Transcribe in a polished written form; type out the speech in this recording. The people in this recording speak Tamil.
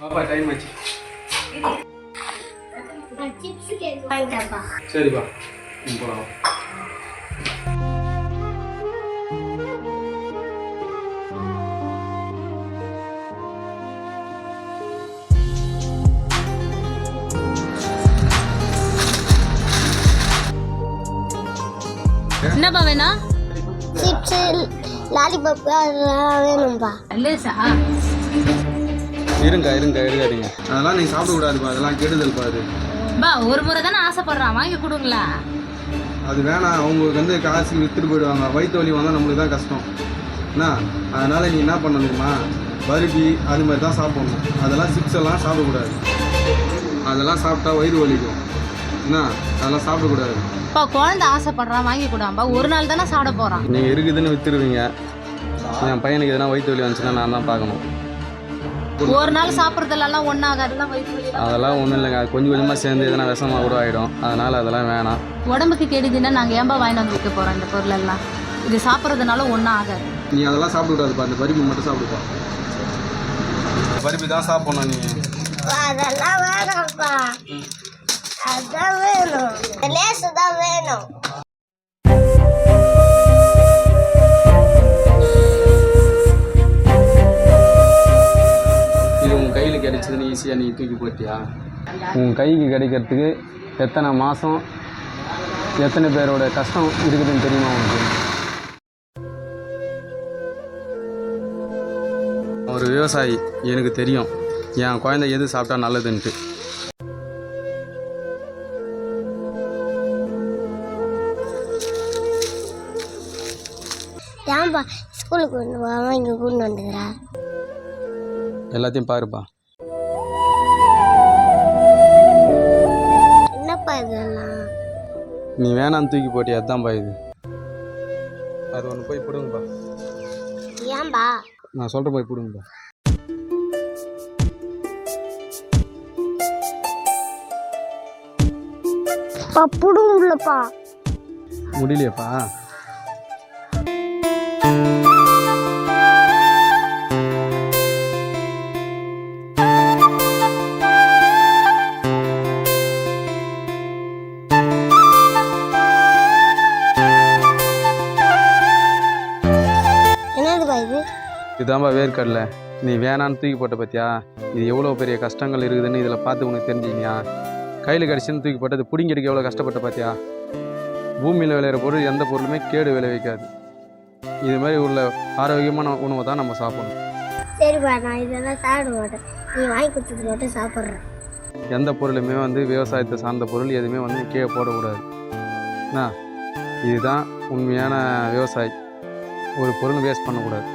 பாப்பா டைம் ஆச்சு. சிப்ஸ் கேக் வாங்கிட்டப்பா. சரிப்பா போகலாம். என்னப்பா வேணும்? சிப்ஸ் லாலிபாப் அதெல்லாம் வேணும்பா. லேசா இருக்காதீங்க. அதெல்லாம் நீ சாப்பிடக்கூடாதுப்பா, அதெல்லாம் கெடுதல்ப்பா. அது பா ஒரு முறை தானே ஆசைப்படுறான், வாங்கி கொடுங்களா? அது வேணாம். அவங்களுக்கு வந்து காசுக்கு விற்றுட்டு போயிடுவாங்க. வயிற்று வலி வந்தால் நம்மளுக்கு தான் கஷ்டம் என்ன. அதனால் நீ என்ன பண்ண தெரியுமா, பருப்பி அது மாதிரி தான் சாப்பிட்ணும். அதெல்லாம் சிப்ஸ் எல்லாம் சாப்பிடக்கூடாது. அதெல்லாம் சாப்பிட்டா வயிறு வலிக்கும் என்ன, அதெல்லாம் சாப்பிடக்கூடாது. இப்போ குழந்தை ஆசைப்படுறான், வாங்கி கொடாம்பா. ஒரு நாள் தானே சாப்பிட போகிறான். நீங்கள் இருக்குதுன்னு விற்றுருவீங்க. என் பையனுக்கு எதனா வயிற்று வலி வந்துச்சுன்னா நான் தான் பார்க்கணும். ஒரு நாள் சாப்பிட்றதுலாம் ஒன்றாகாதுலாம் வயிற்று வலி. அதெல்லாம் ஒன்றும் இல்லைங்க. அது கொஞ்சம் கொஞ்சமாக சேர்ந்து எதனா விஷமாக கூட ஆகிடும். அதனால் அதெல்லாம் வேணாம். உடம்புக்கு கெடுதுன்னா நாங்கள் ஏன்பா வாங்கிட்டு வந்து வைக்க போகிறோம் இந்த பொருளெல்லாம்? இது சாப்பிட்றதுனால ஒன்றும் ஆகாது. நீ அதெல்லாம் சாப்பிடக்கூடாதுப்பா. அந்த பருப்பி மட்டும் சாப்பிடுப்பா. பருப்பி தான் சாப்பிட்ணும். நீங்கள் அதெல்லாம் வேணாம்ப்பா, அதான் வேணும். லேசு தான் வேணும். இது உன் கையில் கிடைச்சதுன்னு ஈஸியாக நீ தூக்கி போட்டியா? உன் கைக்கு கிடைக்கிறதுக்கு எத்தனை மாதம் எத்தனை பேரோட கஷ்டம் இருக்குதுன்னு தெரியுமா உனக்கு? ஒரு விவசாயி, எனக்கு தெரியும் என் குழந்தை எது சாப்பிட்டா நல்லதுன்ட்டு. ஏன்பா ஸ்கூலுக்கு இங்கே கூட்டு வந்துக்கிறா? எல்லாத்தையும் பாருப்பா. என்னப்பா இதெல்லாம்? நீ வேணான்னு தூக்கி போட்டியா? அதுதான்ப்பா இது. அது ஒன்று போய் பிடுங்கப்பா. ஏன்பா? நான் சொல்கிற போய் பிடுங்கப்பா. புடுங்கலப்பா. முடியலையப்பா. என்னதுப்பா இது? இதுதான்ப்பா வேர்க்கடலை. நீ வேணான்னு தூக்கி போட்ட பார்த்தியா? இது எவ்வளோ பெரிய கஷ்டங்கள் இருக்குதுன்னு இதில் பார்த்து உனக்கு தெரிஞ்சுக்கியா? கையில் கிடச்சின்னு தூக்கி போட்டது பிடிங்கிறதுக்கு எவ்வளோ கஷ்டப்பட்ட பார்த்தியா? பூமியில் விளையிற பொருள் எந்த பொருளுமே கேடு விளைவிக்காது. இது மாதிரி உள்ள ஆரோக்கியமான உணவை தான் நம்ம சாப்பிடணும். சரிப்பா, நான் இதெல்லாம் சாப்பிட மாட்டேன். நீ வாங்கி கொடுத்தது மட்டும் சாப்பிட்றேன். எந்த பொருளுமே வந்து விவசாயத்தை சார்ந்த பொருள் எதுவுமே வந்து கீழே போடக்கூடாது என்ன. இதுதான் உண்மையான விவசாயி. ஒரு பொருள் வேஸ்ட் பண்ணக்கூடாது.